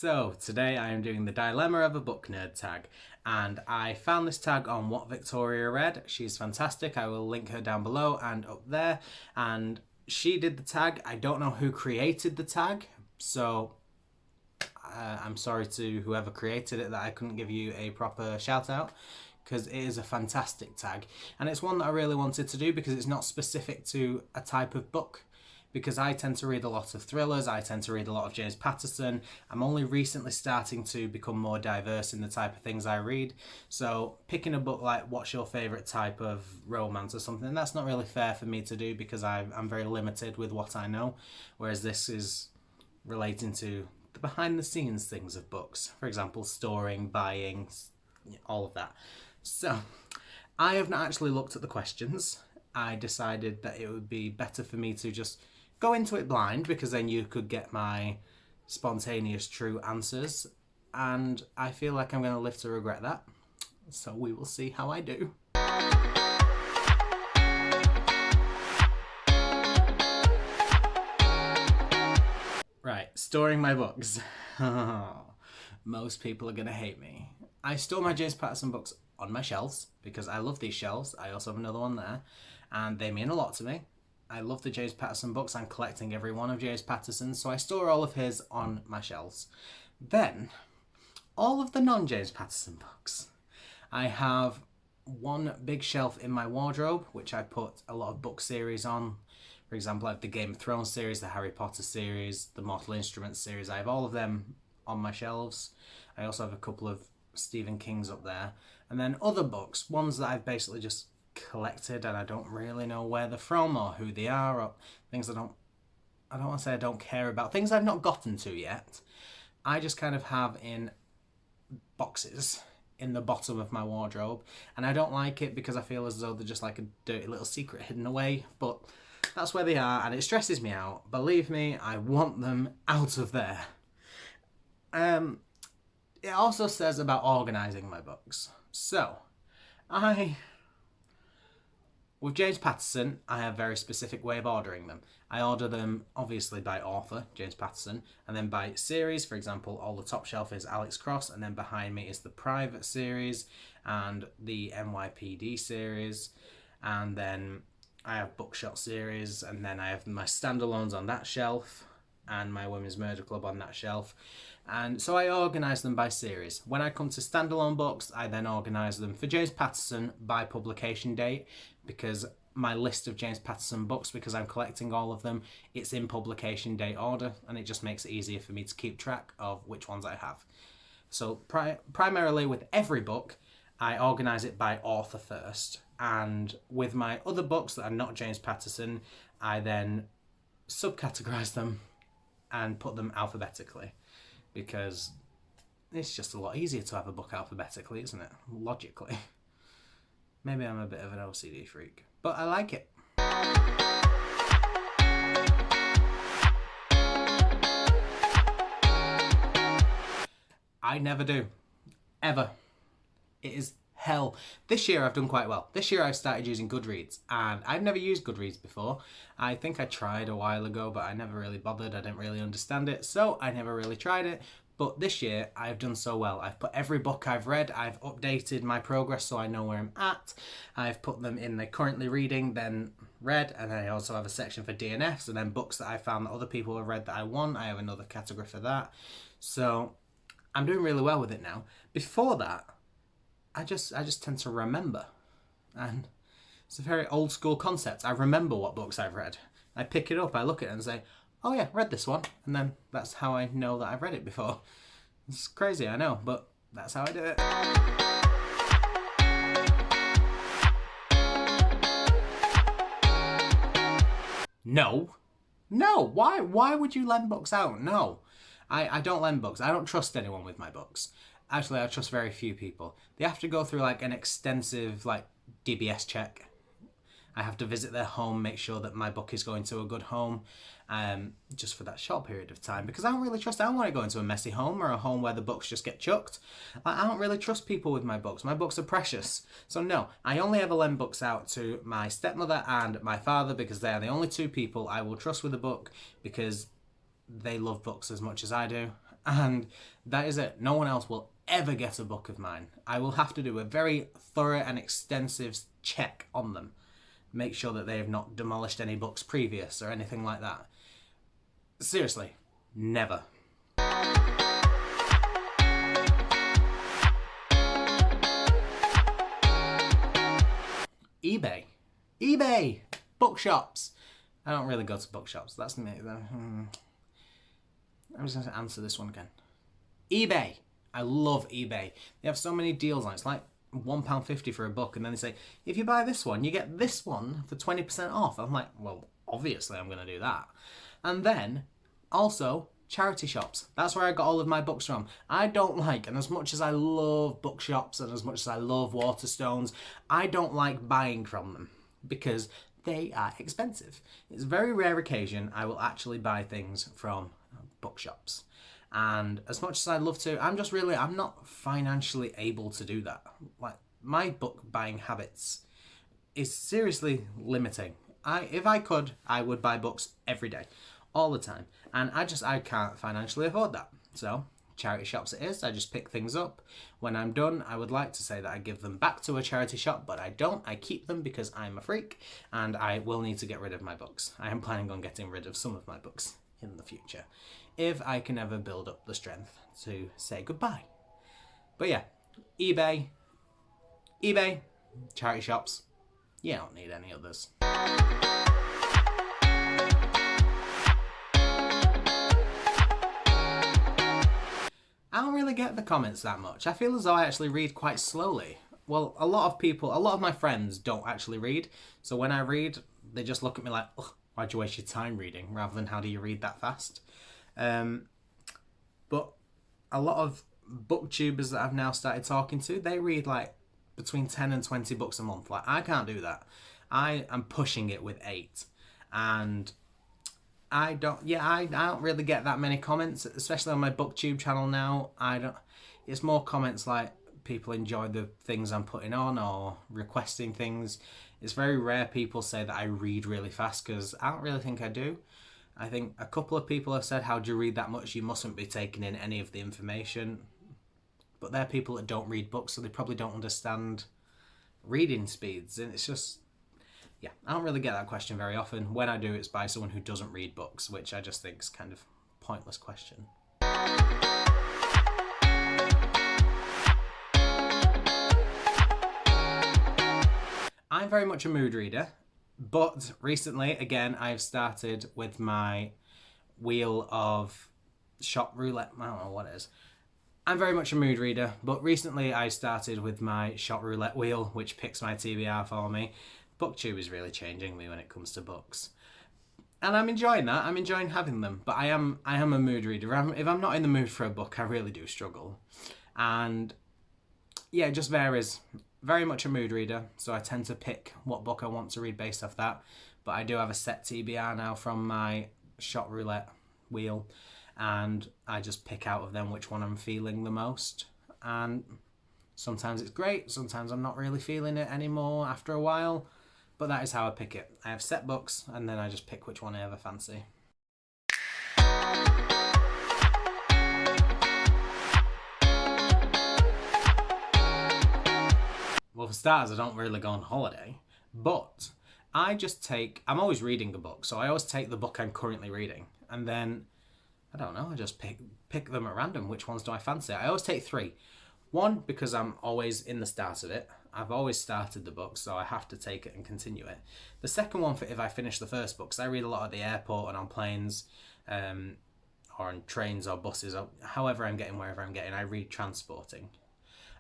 So today I am doing the Dilemma of a Book Nerd tag, and I found this tag on What Victoria Read. She's fantastic. I will link her down below and up there, and she did the tag. I don't know who created the tag, so I'm sorry to whoever created it that I couldn't give you a proper shout out, because it is a fantastic tag, and it's one that I really wanted to do because it's not specific to a type of book. Because I tend to read a lot of thrillers, I tend to read a lot of James Patterson. I'm only recently starting to become more diverse in the type of things I read. So picking a book like what's your favourite type of romance or something, that's not really fair for me to do because I'm very limited with what I know. Whereas this is relating to the behind the scenes things of books. For example, storing, buying, all of that. So I have not actually looked at the questions. I decided that it would be better for me to just go into it blind, because then you could get my spontaneous true answers, and I feel like I'm going to live to regret that. So we will see how I do. Right, storing my books. Most people are going to hate me. I store my James Patterson books on my shelves because I love these shelves. I also have another one there, and they mean a lot to me. I love the James Patterson books. I'm collecting every one of James Patterson's, so I store all of his on my shelves. Then, all of the non-James Patterson books. I have one big shelf in my wardrobe, which I put a lot of book series on. For example, I have the Game of Thrones series, the Harry Potter series, the Mortal Instruments series. I have all of them on my shelves. I also have a couple of Stephen King's up there. And then other books, ones that I've basically just collected and I don't really know where they're from or who they are, or things I don't want to say I don't care about, things I've not gotten to yet. I just kind of have in boxes in the bottom of my wardrobe, and I don't like it because I feel as though they're just like a dirty little secret hidden away, but that's where they are and it stresses me out. Believe me, I want them out of there. It also says about organising my books. So with James Patterson, I have a very specific way of ordering them. I order them, obviously, by author, James Patterson, and then by series. For example, all the top shelf is Alex Cross, and then behind me is the Private series and the NYPD series, and then I have Bookshot series, and then I have my standalones on that shelf, and my Women's Murder Club on that shelf. And so I organise them by series. When I come to standalone books, I then organise them for James Patterson by publication date, because my list of James Patterson books, because I'm collecting all of them, it's in publication date order, and it just makes it easier for me to keep track of which ones I have. So primarily with every book, I organise it by author first, and with my other books that are not James Patterson, I then subcategorise them and put them alphabetically, because it's just a lot easier to have a book alphabetically, isn't it? Logically. Maybe I'm a bit of an OCD freak, but I like it. I never do. Ever. It is hell. This year I've done quite well. This year I've started using Goodreads, and I've never used Goodreads before. I think I tried a while ago, but I never really bothered. I didn't really understand it, so I never really tried it. But this year I've done so well. I've put every book I've read, I've updated my progress so I know where I'm at. I've put them in the currently reading, then read, and I also have a section for DNFs, and then books that I found that other people have read that I want. I have another category for that. So I'm doing really well with it now. Before that, I just tend to remember, and it's a very old school concept. I remember what books I've read. I pick it up, I look at it and say, oh yeah, read this one, and then that's how I know that I've read it before. It's crazy, I know, but that's how I do it. No, why would you lend books out? No, I don't lend books. I don't trust anyone with my books. Actually, I trust very few people. They have to go through like an extensive like DBS check. I have to visit their home, make sure that my book is going to a good home, just for that short period of time, because I don't really trust. I don't want to go into a messy home or a home where the books just get chucked. I don't really trust people with my books. My books are precious. So no, I only ever lend books out to my stepmother and my father, because they are the only two people I will trust with a book, because they love books as much as I do, And that is it. No one else will ever get a book of mine. I will have to do a very thorough and extensive check on them. Make sure that they have not demolished any books previous or anything like that. Seriously, never. eBay, bookshops. I don't really go to bookshops. That's me. I'm just going to answer this one again. eBay. I love eBay. They have so many deals on it. It's like £1.50 for a book, and then they say, if you buy this one, you get this one for 20% off. I'm like, well, obviously I'm going to do that. And then, also, charity shops. That's where I got all of my books from. I don't like, and as much as I love bookshops and as much as I love Waterstones, I don't like buying from them because they are expensive. It's a very rare occasion I will actually buy things from bookshops. And as much as I'd love to, I'm not financially able to do that. Like, my book buying habits is seriously limiting. If I could, I would buy books every day, all the time. And I can't financially afford that. So, charity shops it is. I just pick things up. When I'm done, I would like to say that I give them back to a charity shop, but I don't. I keep them because I'm a freak, and I will need to get rid of my books. I am planning on getting rid of some of my books in the future, if I can ever build up the strength to say goodbye. But yeah, eBay, charity shops, you don't need any others. I don't really get the comments that much. I feel as though I actually read quite slowly. Well, a lot of my friends don't actually read, so when I read, they just look at me like, why'd you waste your time reading, rather than how do you read that fast? But a lot of booktubers that I've now started talking to, they read like between 10 and 20 books a month. Like, I can't do that. I am pushing it with 8. And I don't really get that many comments, especially on my booktube channel now. It's more comments like people enjoy the things I'm putting on or requesting things. It's very rare people say that I read really fast, because I don't really think I do. I think a couple of people have said, how do you read that much? You mustn't be taking in any of the information. But they're people that don't read books, so they probably don't understand reading speeds. And it's just, yeah, I don't really get that question very often. When I do, it's by someone who doesn't read books, which I just think is kind of a pointless question. I'm very much a mood reader. But recently, again, I've started with my wheel of shop roulette. I don't know what it is. I'm very much a mood reader, but recently I started with my shop roulette wheel, which picks my TBR for me. Booktube is really changing me when it comes to books. And I'm enjoying that. I'm enjoying having them. But I am a mood reader. If I'm not in the mood for a book, I really do struggle. And yeah, it just varies. Very much a mood reader, so I tend to pick what book I want to read based off that. But I do have a set TBR now from my shop roulette wheel, and I just pick out of them which one I'm feeling the most. And sometimes it's great, sometimes I'm not really feeling it anymore after a while, but that is how I pick it. I have set books, and then I just pick which one I ever fancy. Well, for starters, I don't really go on holiday, but I'm always reading a book, so I always take the book I'm currently reading, and then, I don't know, I just pick them at random. Which ones do I fancy? I always take 3. 1, because I'm always in the start of it. I've always started the book, so I have to take it and continue it. The second one for if I finish the first book, because I read a lot at the airport and on planes, or on trains or buses, or however I'm getting, wherever I'm getting, I read transporting.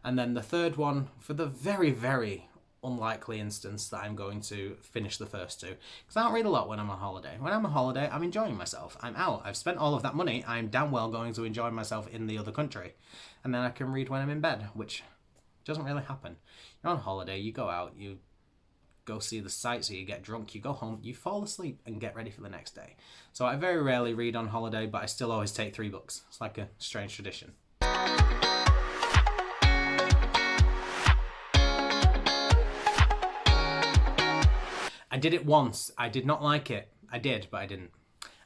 And then the third one, for the very, very unlikely instance that I'm going to finish the first 2, because I don't read a lot when I'm on holiday. When I'm on holiday, I'm enjoying myself. I'm out. I've spent all of that money. I'm damn well going to enjoy myself in the other country. And then I can read when I'm in bed, which doesn't really happen. You're on holiday, you go out, you go see the sights, or you get drunk, you go home, you fall asleep and get ready for the next day. So I very rarely read on holiday, but I still always take 3 books. It's like a strange tradition. I did it once. I did not like it. I did, but I didn't.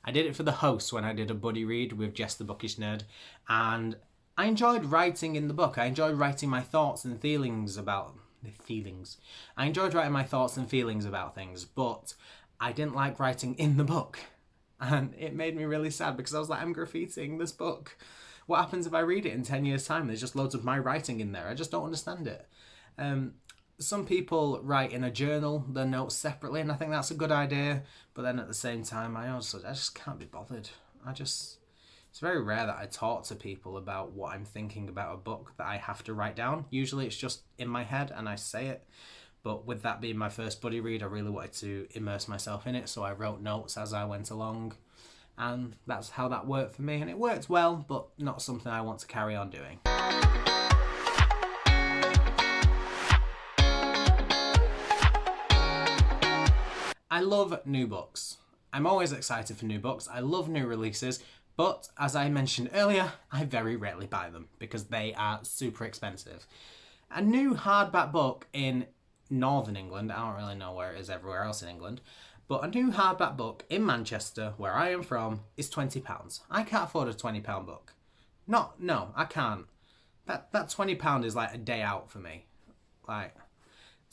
I did it for the host when I did a buddy read with Jess the Bookish Nerd, and I enjoyed writing in the book. I enjoyed writing my thoughts and feelings about I enjoyed writing my thoughts and feelings about things, but I didn't like writing in the book. And it made me really sad because I was like, I'm graffitiing this book. What happens if I read it in 10 years' time? There's just loads of my writing in there. I just don't understand it. Some people write in a journal their notes separately, and I think that's a good idea. But then at the same time, I just can't be bothered. It's very rare that I talk to people about what I'm thinking about a book that I have to write down. Usually it's just in my head and I say it. But with that being my first buddy read, I really wanted to immerse myself in it. So I wrote notes as I went along. And that's how that worked for me. And it worked well, but not something I want to carry on doing. I love new books. I'm always excited for new books. I love new releases. But, as I mentioned earlier, I very rarely buy them because they are super expensive. A new hardback book in Northern England, I don't really know where it is everywhere else in England, but a new hardback book in Manchester, where I am from, is £20. I can't afford a £20 book. No, I can't. That £20 is like a day out for me. Like,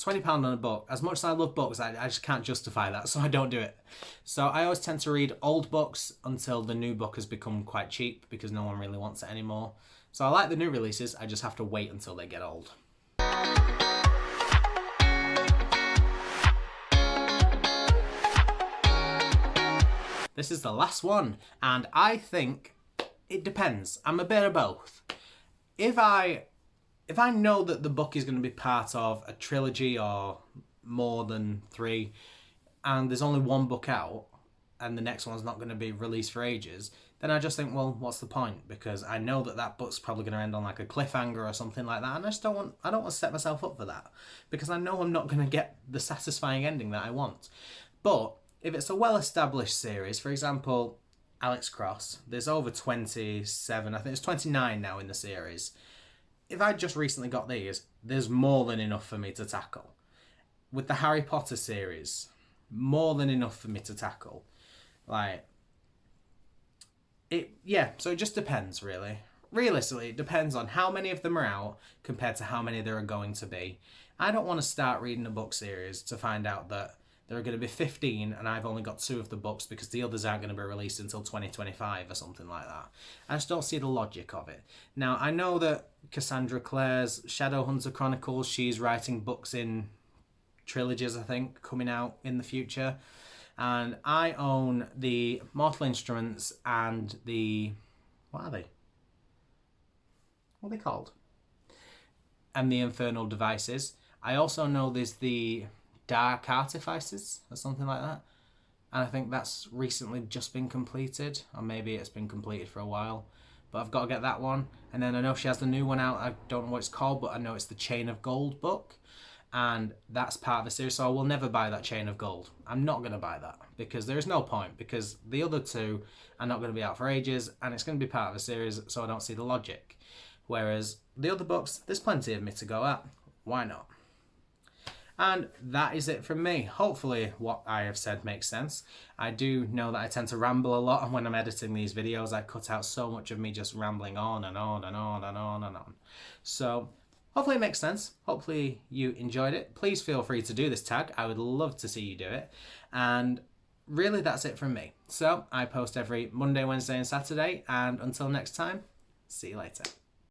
£20 on a book. As much as I love books, I just can't justify that, so I don't do it. So I always tend to read old books until the new book has become quite cheap because no one really wants it anymore. So I like the new releases, I just have to wait until they get old. This is the last one, and I think it depends. I'm a bit of both. If I know that the book is going to be part of a trilogy or more than 3, and there's only one book out, and the next one's not going to be released for ages, then I just think, well, what's the point? Because I know that book's probably going to end on like a cliffhanger or something like that, and I don't want to set myself up for that, because I know I'm not going to get the satisfying ending that I want. But if it's a well-established series, for example, Alex Cross, there's over 27, I think it's 29 now in the series. If I just recently got these, there's more than enough for me to tackle. With the Harry Potter series, more than enough for me to tackle. So it just depends, really. Realistically, it depends on how many of them are out compared to how many there are going to be. I don't want to start reading a book series to find out that there are going to be 15 and I've only got 2 of the books because the others aren't going to be released until 2025 or something like that. I just don't see the logic of it. Now, I know that Cassandra Clare's Shadowhunter Chronicles, she's writing books in Trilogys, I think, coming out in the future. And I own the Mortal Instruments and the... What are they? What are they called? And the Infernal Devices. I also know there's the Dark Artifices or something like that, and I think that's recently just been completed, or maybe it's been completed for a while, but I've got to get that one. And then I know she has the new one out. I don't know what it's called, but I know it's the Chain of Gold book, and that's part of the series, so I will never buy that Chain of Gold. I'm not going to buy that because there's no point, because the other 2 are not going to be out for ages and it's going to be part of a series, so I don't see the logic. Whereas the other books, there's plenty of me to go at. Why not? And that is it from me. Hopefully what I have said makes sense. I do know that I tend to ramble a lot, and when I'm editing these videos I cut out so much of me just rambling on and on and on and on and on. So hopefully it makes sense. Hopefully you enjoyed it. Please feel free to do this tag. I would love to see you do it. And really that's it from me. So I post every Monday, Wednesday and Saturday, and until next time, see you later.